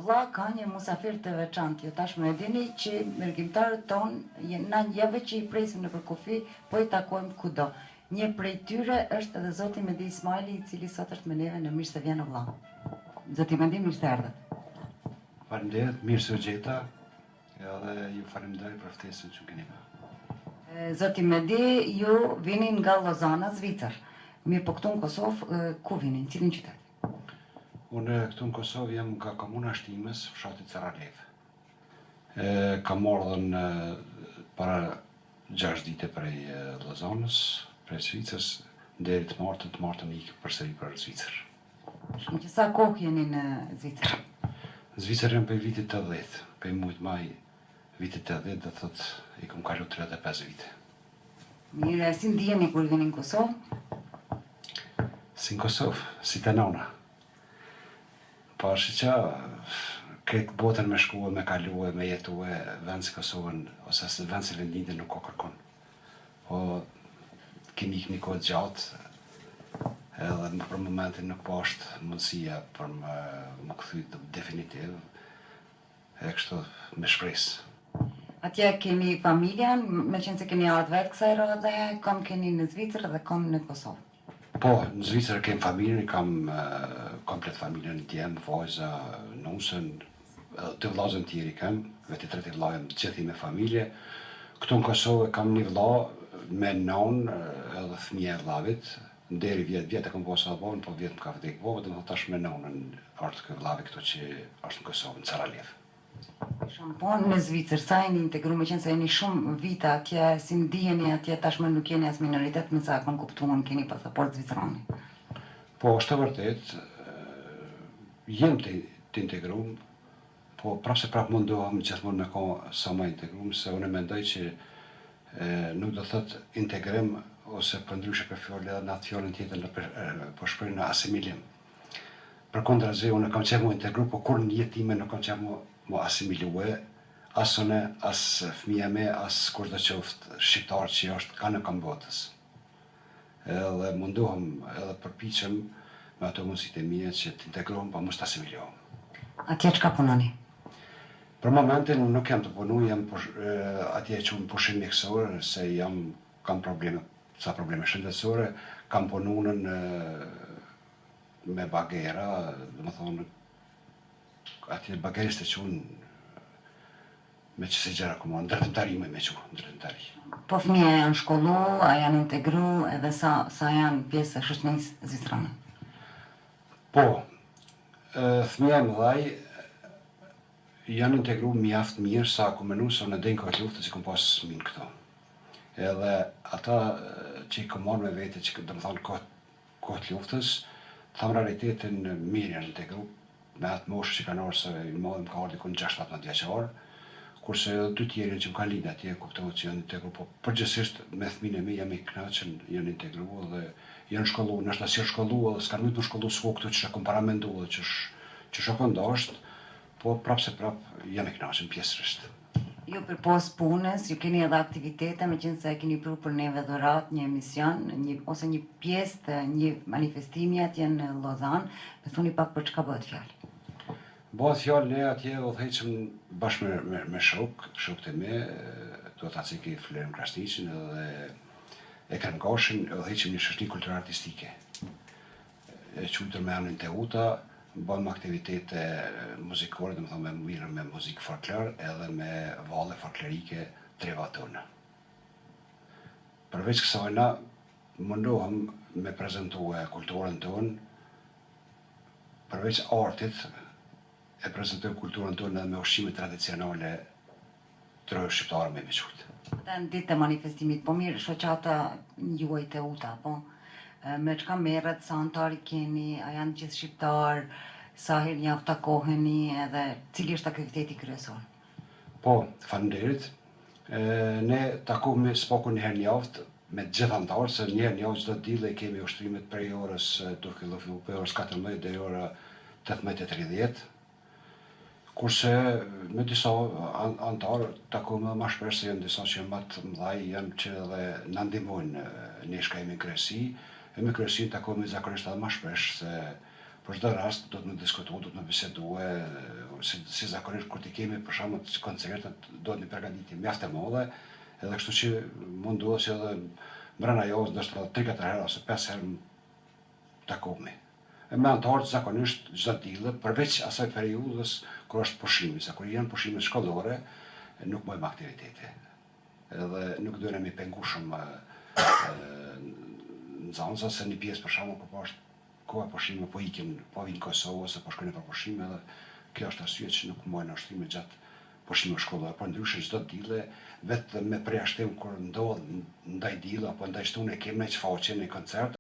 vlla ka një musafir të veçantë. Ju tashmë e dini që mërgjimtarët tonë na javë që i presim nëpër kufi, po i takojmë kudo. Një prej tyre është edhe zoti Medi Ismaili, i cili sot është me neve në Mirë se vjen vlla. Zoti Medi, mirë se erdhët. Faleminderit, mirë se u gjeta, edhe ju faleminderoj për ftesën që keni bërë. Zoti Medi, ju vini nga Lozana, Zvicër. Mirë, po këtu në Kosovë, ku vini, në cilin qytet? Unë këtu në Kosovë jam nga komuna Shtimës, fshati Caralev. Kam ardhën para 6 dite prej Lozanës, prej Zvicës, deri të martën ikë përsëri për Zvicër. Shumë që sa kohë jeni në Zvicër? Zvicër jam për vitit 80, për mujtë maj vitit 80, dhe thot i kom kalu 35 vite. Mirë, si ndjeni kur vini në Kosovë? Si në Kosovë, si të nona. Pashi që këtë botën me shkue, me kalue, me jetue, vend si Kosovën, ose vend si vendinde nuk ka kërkon. Po, kemi ikë një kohë gjatë, edhe për momentin nuk po është mundësia për më këthy definitiv, e kështu me shpresë. Atje keni familjen, me qenë se keni ardhur vetë kësaj rrade, kam keni në Zvicër dhe kam në Kosovë. Po, në Zvicër kem familjen, kam komplet familjen, djemë, vajza, nusën, të vllazën tjeri kem, vetë 3 vllajëm gjithi me familje. Këtu në Kosovë kam një vlla me nonë edhe fëmija e vllavit, deri vjetë e kam posë adhon, po vjetë më ka vdekë bova, dhe më tash me nonën është kë vllavi këtu që është në Kosovë, në Caralev. Po në Zvicër, sa jeni integru, me qenë se jeni shumë vite atje, si ndiheni atje, tashmë nuk jeni as minoritet, me sa kam kuptuar, keni pasaport zvicrani. Po, është të vërtet, jem të integrum, po prapse prap mundohem gjithmonë me ka sa më integrum, se unë mendoj që nuk do thot integrim, ose për ndryshe për fjallë edhe në atë fjallën tjetër po shpërë në asimilim. Për kontrazi, unë kam qenë mu integru, po kur në jetime nuk kam qenë mu asimilue, as une, as fëmija me, as kur do qoftë shqiptarë që është ka në kambotës. Edhe mundohem, edhe përpiqem me ato mundësit e mije që t'integrohem, pa mos t'asimilohem. Atje çka punoni? Për momentin nuk jam të punu, jam atje që unë pushim mjekësore, se kam probleme shëndetësore, kam pununën me bagera, dhe më thonë, atje bageriste që unë me që se gjera këmo, në drejtëmtari me që në drejtëmtari. Po fëmija janë shkollu, a janë integru, edhe sa janë pjesë e shoqërisë zvicrane? Po, fëmija më dhaj janë integru mjaft mirë, sa ku menu se në denjë kohët luftës që kom pasë minë këto. Edhe ata që i kom marrë me vete, që dhe më thonë kohët luftës, thamë realitetin mirë janë integru, me atë moshë që kanë orë se i madhe më ka orë dikun 6-17 vjeqarë, kurse edhe 2 tjerën që më kanë lidë atje, kuptohet që janë integru, po përgjithsisht me fëmijën e mi jam i kënaqur janë integru dhe janë shkollu, nështë asë janë shkollu edhe s'kanë mujtë më shkollu s'ko këtu që kom paramendu dhe që shokon dashtë, po prapse jam i kënaqur pjesërisht. Ju për pos punës, ju keni edhe aktivitete, me qenë se keni pru për neve dhurat një emision, ose një pjesë të një manifestimi atje në Lozan, me thuni pak për çka bëhet fjalë. Bëhet fjalë ne atje udhëheqëm bashkë me shokët e me, do ta ciki Flerën Krasniqin edhe Ekrem Gashin, udhëheqëm një shoqëri kulturale artistike. E quajtur me emrin Teuta, bëjmë aktivitete muzikore, dhe më thonë me muzikë folklor edhe me valle folklorike treva tonë. Përveç kësajna, mundohem me prezentue kulturën tonë, përveç artit, e prezentoj kulturën tonë edhe me ushqime tradicionale trojë shqiptarë me qujtë. Ata në ditë të manifestimit, po mirë, shoqata juaj Teuta, po? Me çka merret, sa antari keni, a janë gjithë shqiptar, sa herë javë takoheni edhe cili është aktiviteti kryesor? Po, faleminderit. Ne takohemi s'paku një herë javë me gjithë antarë, se një herë javë çdo ditë kemi ushtrimet prej orës duke filluar prej orës 14 deri ora 18:30. Kurse me disa antarë takohemi më shpesh, se janë disa që janë më të mëdhaj, janë që edhe na ndihmojnë ne shka jemi në kryesi. E me kryesin takohemi zakonisht edhe më shpesh, se për çdo rast do të më diskutu, do të më bisedue, si zakonisht kur t'i kemi për shembull koncertet duhet një përgatitje mjaft e madhe, edhe kështu që munduhet që edhe brenda javës ndoshta 3-4 herë ose 5 herë takohemi. Me anëtarët zakonisht çdo ditë, përveç asaj periudhës kur është pushimi, sa kur janë pushimet shkollore, nuk bëjmë aktivitete. Edhe nuk duhen me pengu shumë nxënësa se një pjesë për shembull kur është koha pushime po ikin, po vinë Kosovë ose po shkojnë për pushime, edhe kjo është arsye që nuk mojnë ushtrime gjatë pushimeve shkollore. Por ndryshe çdo dile, vetëm me përjashtim kur ndodh ndaj dile apo ndaj shtune kemi një faqe në koncert.